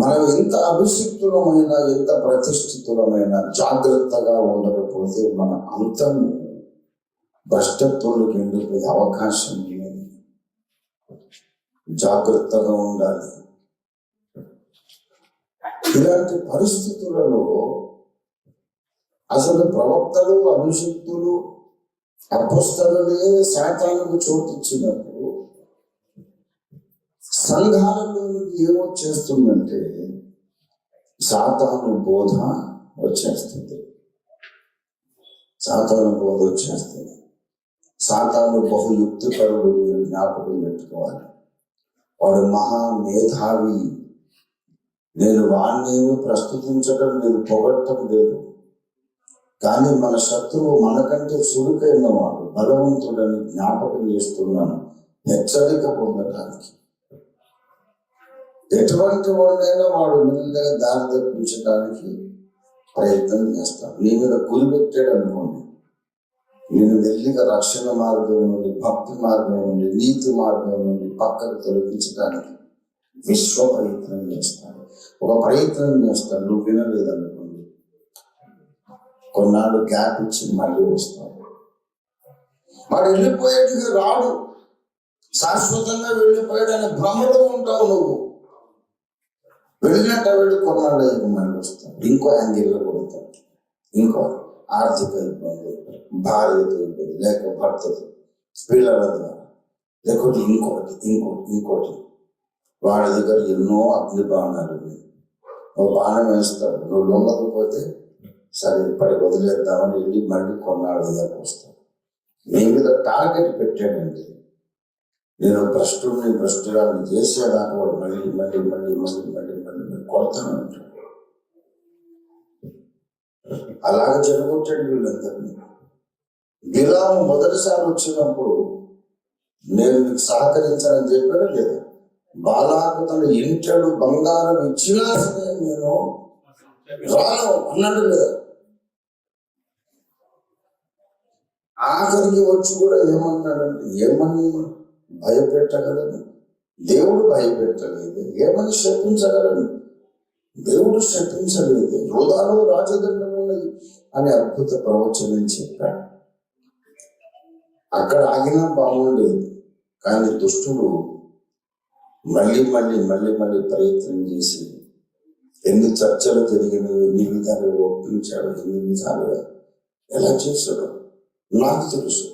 మనం ఎంత అభిషిక్తులమైన, ఎంత ప్రతిష్ఠితులమైన జాగ్రత్తగా ఉండకపోతే మన అంతము భ్రష్టత్వంలోకి వెళ్ళిపోయే అవకాశం లేదు. జాగ్రత్తగా ఉండాలి. ఇలాంటి పరిస్థితులలో అసలు ప్రవక్తలు, అభిషిక్తులు, అపొస్తలులే శాతానికి చోటిచ్చినప్పుడు సంఘాలలోనికి ఏమొచ్చేస్తుందంటే సాతాను బోధ వచ్చేస్తుంది. సాతాను బోధ వచ్చేస్తుంది. సాతాను బహుయుక్తిపరుడు. మీరు జ్ఞాపకం పెట్టుకోవాలి. వాడు మహా మేధావి. నేను వాణ్ణేమి ప్రస్తుతించడం లేదు, పొగట్టం లేదు. కానీ మన శత్రువు మనకంటే చురుకైన వాడు, బలవంతుడని జ్ఞాపకం చేస్తున్నాను, హెచ్చరిక పొందడానికి. ఎటువంటి వాడైనా వాడు మెల్లగా దారి తప్పించడానికి ప్రయత్నం చేస్తాడు. నీ మీద గురిపెట్టాడు అనుకోండి, నేను మెల్లిగా రక్షణ మార్గం నుండి, భక్తి మార్గం నుండి, నీతి మార్గం నుండి పక్కకు తొలగించడానికి విశ్వ ప్రయత్నం చేస్తాడు. ఒక ప్రయత్నం చేస్తాడు, నువ్వు వినలేదనుకోండి, కొన్నాళ్ళు గ్యాప్ ఇచ్చి మళ్ళీ వస్తాడు. వాడు వెళ్ళిపోయేట్టుగా రాడు, శాశ్వతంగా వెళ్ళిపోయాడు అనే భ్రమలో ఉంటావు. నువ్వు వెళ్ళినట్టు వెళ్ళి కొన్నాళ్ళు అయ్యాక మళ్ళీ వస్తాడు. ఇంకో యాంగిల్లో కొడతాడు. ఇంకో ఆర్థిక ఇబ్బంది, భార్యతో ఇబ్బంది, లేక భర్తతో, పిల్లల ద్వారా, లేకపోతే ఇంకోటి వాడి దగ్గర ఎన్నో అగ్ని బాణాలు ఉన్నాయి. నువ్వు బాణం వేస్తాడు, నువ్వు లొంగకపోతే సరే ఇప్పటికి వదిలేద్దామని వెళ్ళి మళ్ళీ కొన్నాళ్ళు అయ్యాక వస్తాడు. నీ మీద టార్గెట్ పెట్టాడండి. నేను భ్రష్టురాన్ని చేసేదాకా వాడు మళ్ళీ కొడతాను అంటాడు. అలాగే జరగొట్టాడు వీళ్ళందరినీ. బిలాము మొదటిసారి వచ్చినప్పుడు నేను మీకు సహకరించాలని చెప్పాడు లేదా? బాలాకు తన ఇంటడు బంగారం ఇచ్చినా సరే నేను రాను అన్నాడు లేదా? ఆఖరికి వచ్చి కూడా ఏమన్నాడంటే, ఏమని భయపెట్టగలను? దేవుడు భయపెట్టలేదు. ఏమని శపించగలను? దేవుడు శపించలేదు. యోధాలో రాజదండం ఉన్నది అని అద్భుత ప్రవచనం చెప్పాడు. అక్కడ ఆగినా బాగుండేది. కానీ దుష్టుడు మళ్ళీ ప్రయత్నం చేసి ఎన్ని చర్చలు జరిగినవి, ఎన్ని విధాలుగా ఒప్పించాడు, ఎన్ని విధాలుగా ఎలా చేశాడో నాకు తెలుసు.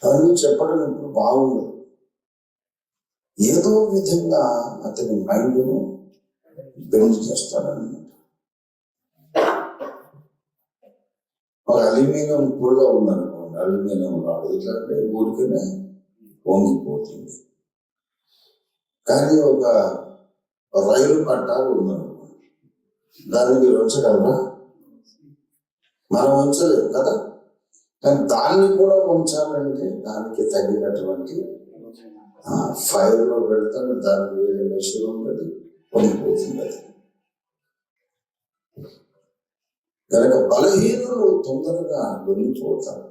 అవన్నీ చెప్పడం ఇప్పుడు బాగుండదు. ఏదో విధంగా అతని మైండ్ను బెండ్ చేస్తాడన్నమాట. ఒక అల్యూమినియం పుల్ల ఉందనుకోండి, అల్యూమినియం రాడు ఇట్లాంటి ఊరికనే వంగిపోతుంది. కానీ ఒక రైలు పట్టాలు ఉందనుకోండి, దాన్ని మీరు ఉంచగలరా? మనం ఉంచలేము కదా. కానీ దాన్ని కూడా ఉంచాలంటే దానికి తగినటువంటి ఫైర్లో పెడతాను, దానికి వేరే మెషిన్ ఉంటుంది, వంగిపోతుంది. అది కనుక బలహీనులు తొందరగా లొంగిపోతారు.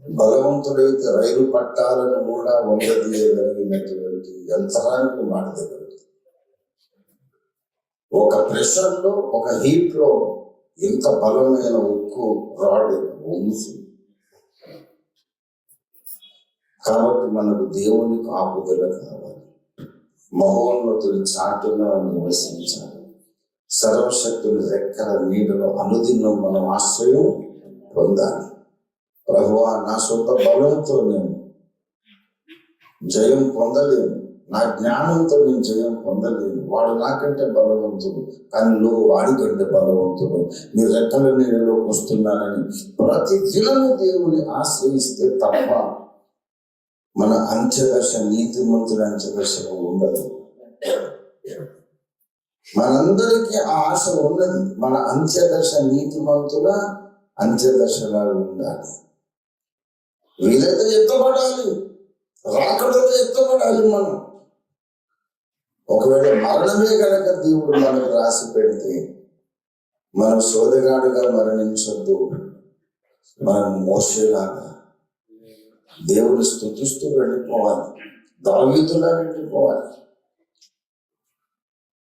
బలవంతుడైతే రైలు పట్టాలను కూడా వంగదీయగలిగినటువంటి యంత్రానికి మాట దగ్గర ఒక ప్రెషర్లో, ఒక హీట్లో ఎంత బలమైన ఉక్కు రాడ్ వంగుతుంది. కాబట్టి మనకు దేవుని కాపుదల కావాలి. మహోన్నతుని చాటున నివసించాలి. సర్వశక్తుని రెక్కల నీడలో అనుదినం మనం ఆశ్రయం పొందాలి. ప్రభువా, నా సొంత బలంతో నేను జయం పొందలేను, నా జ్ఞానంతో నేను జయం పొందలేను. వాడు నాకంటే బలవంతుడు, కానీ నువ్వు వాడికంటే బలవంతుడు. నీ రెక్కల నీడలోకి వస్తున్నానని ప్రతి దినము దేవుని ఆశ్రయిస్తే తప్ప మన అంచెదశ, నీతిమంతుల అంచెదశలో ఉండదు. మనందరికీ ఆ ఆశ ఉన్నది. మన అంచెదశ నీతిమంతుల అంచెదశలాగా ఉండాలి. వీలైతే ఎత్తబడాలి, రాకడలో ఎత్తబడాలి. మనం ఒకవేళ మరణమే కనుక దేవుడు మనకు రాసి పెడితే మనం సోదగాడిగా మరణించొద్దు. మనం మోసేలాగా దేవుని స్తుతిస్తూ వెళ్ళిపోవాలి, దావీదులా వెళ్ళిపోవాలి.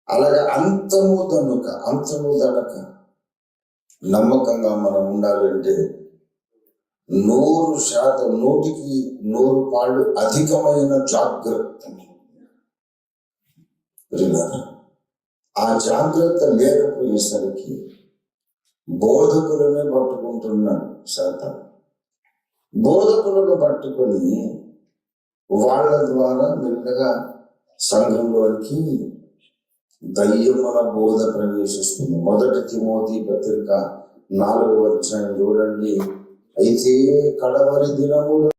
అలాగే అంతము దడక నమ్మకంగా మనం ఉండాలంటే 100%, 100% అధికమైన జాగ్రత్త. ఆ జాగ్రత్త లేకపోయేసరికి బోధకులనే పట్టుకుంటున్నాడు శాతం. బోధకులను పట్టుకొని వాళ్ళ ద్వారా మెల్లగా సంఘంలోనికి దయ్యముల బోధ ప్రవేశిస్తుంది. 1 తిమోతి పత్రిక 4వ అధ్యాయం చూడండి. అయితే కడవరి దినములు